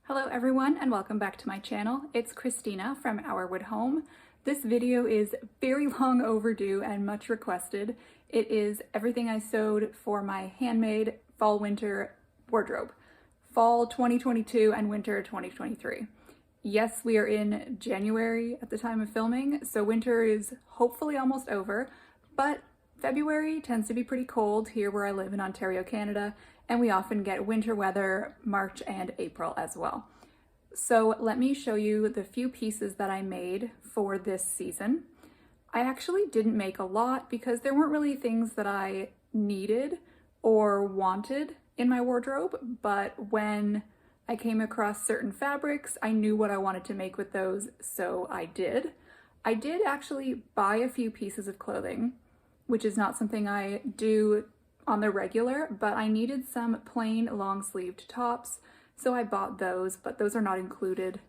Hello everyone and welcome back to my channel. It's Christina from Our Wood Home. This video is very long overdue and much requested. It is everything I sewed for my handmade fall-winter wardrobe. Fall 2022 and winter 2023. Yes, we are in January at the time of filming, so winter is hopefully almost over, but February tends to be pretty cold here where I live in Ontario, Canada, and we often get winter weather March and April as well. So let me show you the few pieces that I made for this season. I actually didn't make a lot because there weren't really things that I needed or wanted in my wardrobe, but when I came across certain fabrics, I knew what I wanted to make with those, so I did. I did actually buy a few pieces of clothing, which is not something I do on the regular, but I needed some plain long-sleeved tops, so I bought those, but those are not included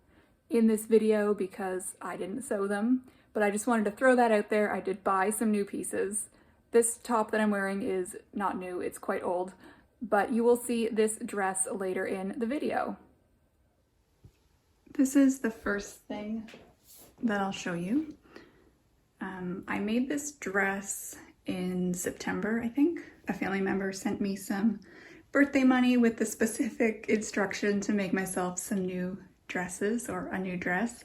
in this video because I didn't sew them. But I just wanted to throw that out there. I did buy some new pieces. This top that I'm wearing is not new, it's quite old, but you will see this dress later in the video. This is the first thing that I'll show you. I made this dress in September, I think. A family member sent me some birthday money with the specific instruction to make myself some new dresses, or a new dress,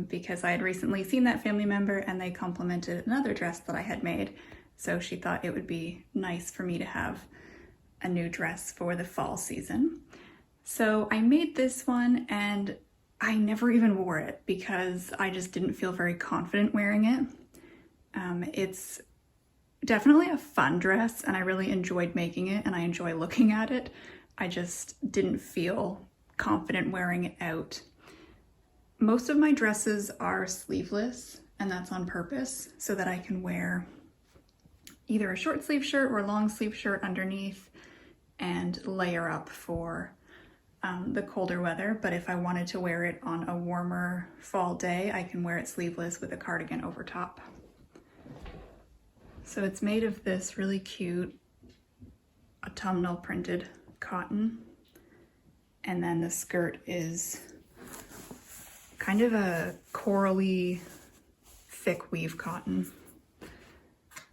because I had recently seen that family member and they complimented another dress that I had made. So she thought it would be nice for me to have a new dress for the fall season. So I made this one and I never even wore it because I just didn't feel very confident wearing it. It's definitely a fun dress and I really enjoyed making it and I enjoy looking at it. I just didn't feel confident wearing it out. Most of my dresses are sleeveless, and that's on purpose so that I can wear either a short sleeve shirt or a long sleeve shirt underneath and layer up for the colder weather. But if I wanted to wear it on a warmer fall day, I can wear it sleeveless with a cardigan over top. So it's made of this really cute autumnal printed cotton, and then the skirt is kind of a corally thick weave cotton.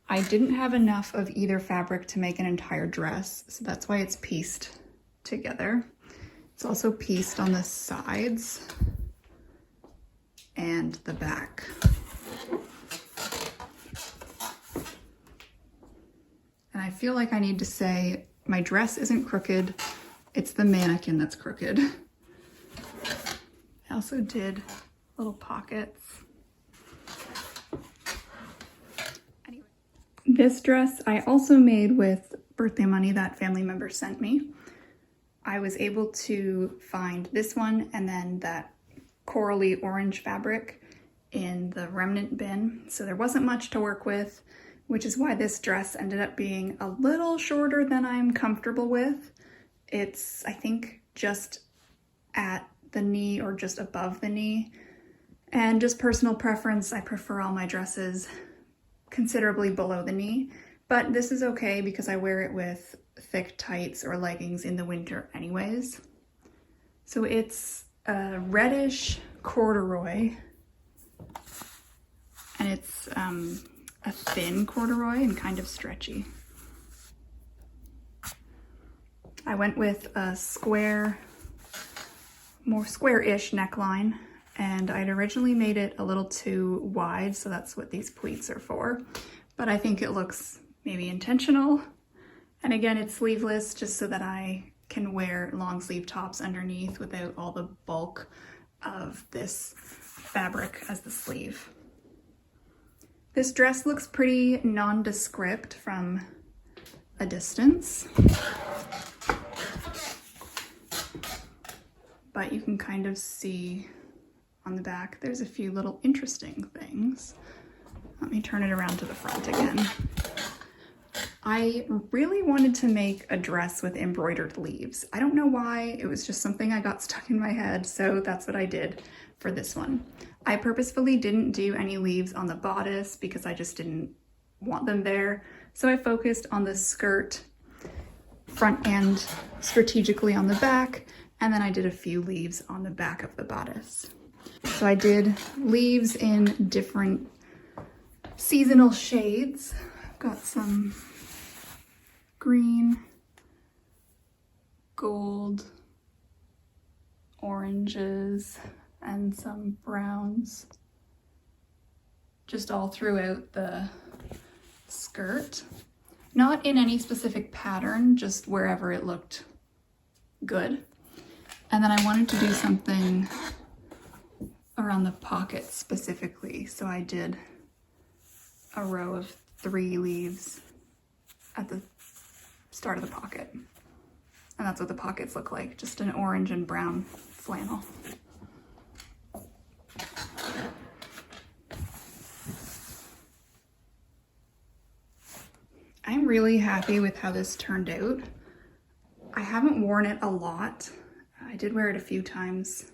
I didn't have enough of either fabric to make an entire dress, so that's why it's pieced together. It's also pieced on the sides and the back. And I feel like I need to say my dress isn't crooked, it's the mannequin that's crooked. I also did little pockets. Anyway, this dress I also made with birthday money that family member sent me. I was able to find this one and then that corally orange fabric in the remnant bin, so there wasn't much to work with, which is why this dress ended up being a little shorter than I'm comfortable with. It's, I think, just at the knee or just above the knee. And just personal preference, I prefer all my dresses considerably below the knee, but this is okay because I wear it with thick tights or leggings in the winter anyways. So it's a reddish corduroy, and it's a thin corduroy and kind of stretchy. I went with a square, more square-ish neckline, and I'd originally made it a little too wide, so that's what these pleats are for. But I think it looks maybe intentional. And again, it's sleeveless just so that I can wear long sleeve tops underneath without all the bulk of this fabric as the sleeve. This dress looks pretty nondescript from a distance, but you can kind of see on the back there's a few little interesting things. Let me turn it around to the front again. I really wanted to make a dress with embroidered leaves. I don't know why, it was just something I got stuck in my head, so that's what I did for this one. I purposefully didn't do any leaves on the bodice because I just didn't want them there, so I focused on the skirt front and strategically on the back, and then I did a few leaves on the back of the bodice. So I did leaves in different seasonal shades. I've got some green, gold, oranges, and some browns, just all throughout the skirt. Not in any specific pattern, just wherever it looked good. And then I wanted to do something around the pockets specifically, so I did a row of 3 leaves at the start of the pocket. And that's what the pockets look like, just an orange and brown flannel. I'm really happy with how this turned out. I haven't worn it a lot. I did wear it a few times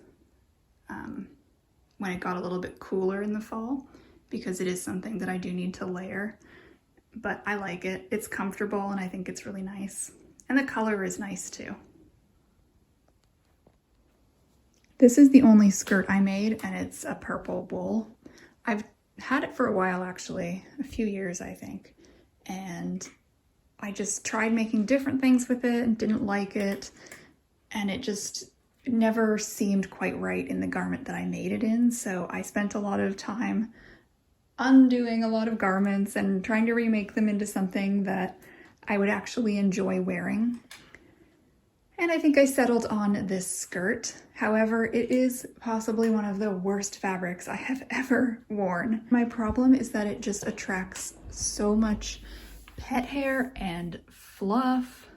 when it got a little bit cooler in the fall, because it is something that I do need to layer, but I like it. It's comfortable and I think it's really nice. And the color is nice too. This is the only skirt I made, and it's a purple wool. I've had it for a while actually, a few years I think, and I just tried making different things with it and didn't like it, and it just never seemed quite right in the garment that I made it in, so I spent a lot of time undoing a lot of garments and trying to remake them into something that I would actually enjoy wearing. And I think I settled on this skirt. However, it is possibly one of the worst fabrics I have ever worn. My problem is that it just attracts so much pet hair and fluff.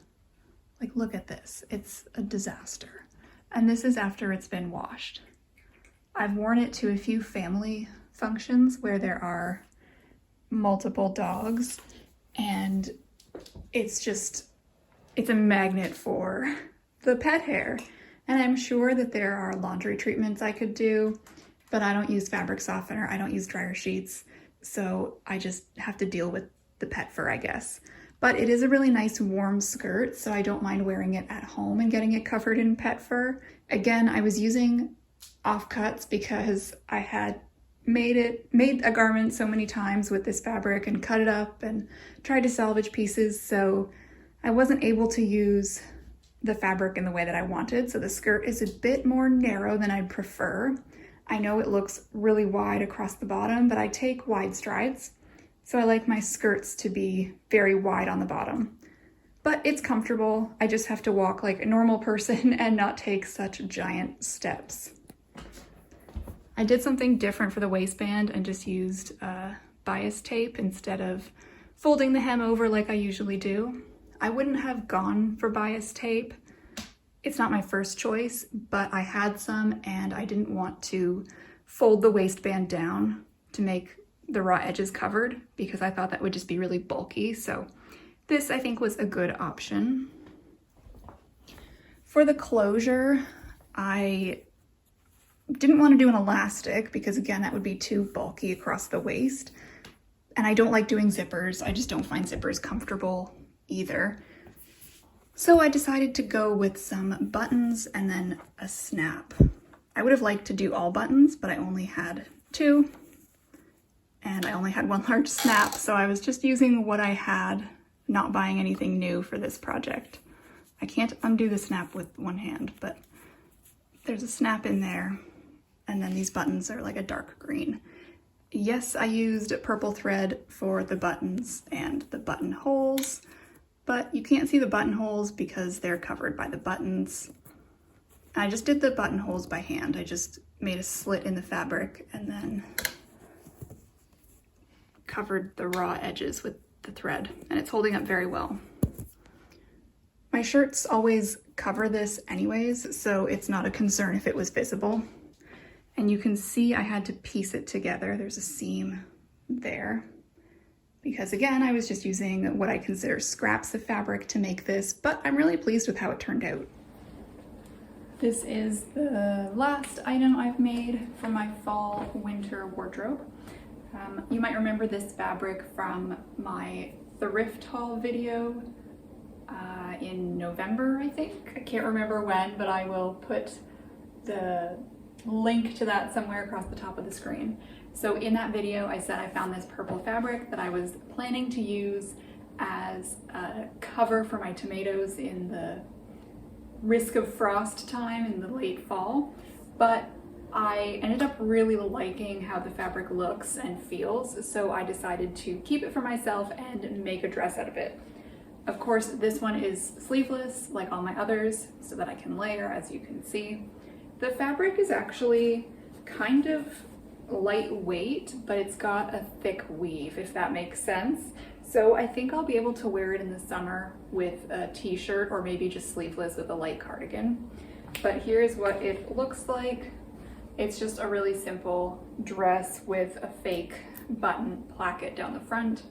Like, look at this. It's a disaster. And this is after it's been washed. I've worn it to a few family functions where there are multiple dogs, and it's a magnet for the pet hair. And I'm sure that there are laundry treatments I could do, but I don't use fabric softener, I don't use dryer sheets, so I just have to deal with the pet fur, I guess. But it is a really nice warm skirt, so I don't mind wearing it at home and getting it covered in pet fur. Again, I was using offcuts because I had made a garment so many times with this fabric and cut it up and tried to salvage pieces, so I wasn't able to use the fabric in the way that I wanted. So the skirt is a bit more narrow than I'd prefer. I know it looks really wide across the bottom, but I take wide strides, so I like my skirts to be very wide on the bottom. But it's comfortable. I just have to walk like a normal person and not take such giant steps. I did something different for the waistband and just used bias tape instead of folding the hem over like I usually do. I wouldn't have gone for bias tape. It's not my first choice, but I had some and I didn't want to fold the waistband down to make the raw edges covered because I thought that would just be really bulky. So this I think was a good option. For the closure, I didn't want to do an elastic because again, that would be too bulky across the waist. And I don't like doing zippers. I just don't find zippers comfortable either. So I decided to go with some buttons and then a snap. I would have liked to do all buttons, but I only had 2 and I only had 1 large snap. So I was just using what I had, not buying anything new for this project. I can't undo the snap with one hand, but there's a snap in there. And then these buttons are like a dark green. Yes, I used purple thread for the buttons and the buttonholes, but you can't see the buttonholes because they're covered by the buttons. I just did the buttonholes by hand. I just made a slit in the fabric and then covered the raw edges with the thread, and it's holding up very well. My shirts always cover this anyways, so it's not a concern if it was visible. And you can see I had to piece it together. There's a seam there because again, I was just using what I consider scraps of fabric to make this, but I'm really pleased with how it turned out. This is the last item I've made for my fall winter wardrobe. You might remember this fabric from my thrift haul video in November, I think. I can't remember when, but I will put the link to that somewhere across the top of the screen. So in that video, I said I found this purple fabric that I was planning to use as a cover for my tomatoes in the risk of frost time in the late fall, but I ended up really liking how the fabric looks and feels, so I decided to keep it for myself and make a dress out of it. Of course, this one is sleeveless like all my others so that I can layer, as you can see. The fabric is actually kind of lightweight, but it's got a thick weave, if that makes sense. So I think I'll be able to wear it in the summer with a t-shirt or maybe just sleeveless with a light cardigan. But here's what it looks like. It's just a really simple dress with a fake button placket down the front.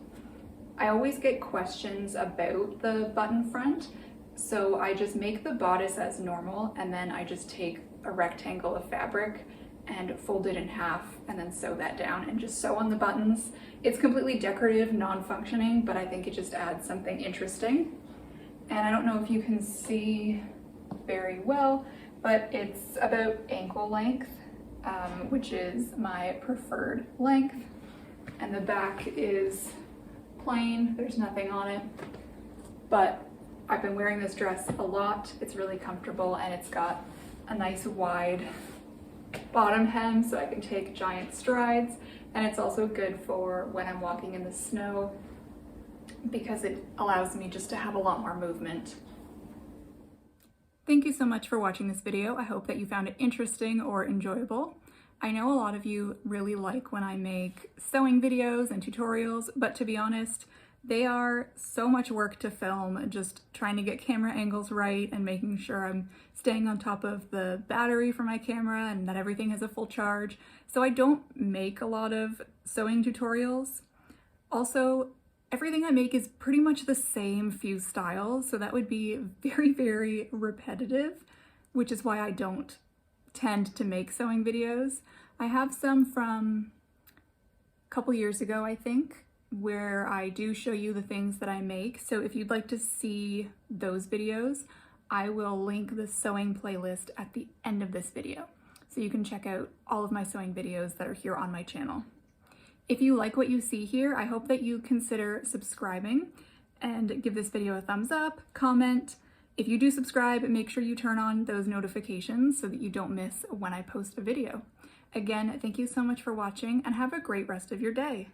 I always get questions about the button front, so I just make the bodice as normal and then I just take a rectangle of fabric and fold it in half and then sew that down and just sew on the buttons. It's completely decorative, non-functioning, but I think it just adds something interesting. And I don't know if you can see very well, but it's about ankle length, which is my preferred length. And the back is plain, there's nothing on it. But I've been wearing this dress a lot. It's really comfortable and it's got a nice wide bottom hem so I can take giant strides, and it's also good for when I'm walking in the snow because it allows me just to have a lot more movement. Thank you so much for watching this video. I hope that you found it interesting or enjoyable. I know a lot of you really like when I make sewing videos and tutorials, but to be honest, they are so much work to film, just trying to get camera angles right and making sure I'm staying on top of the battery for my camera and that everything has a full charge. So I don't make a lot of sewing tutorials. Also, everything I make is pretty much the same few styles, so that would be very, very repetitive, which is why I don't tend to make sewing videos. I have some from a couple years ago, I think, where I do show you the things that I make. So if you'd like to see those videos, I will link the sewing playlist at the end of this video. So you can check out all of my sewing videos that are here on my channel. If you like what you see here, I hope that you consider subscribing and give this video a thumbs up, comment. If you do subscribe, make sure you turn on those notifications so that you don't miss when I post a video. Again, thank you so much for watching and have a great rest of your day.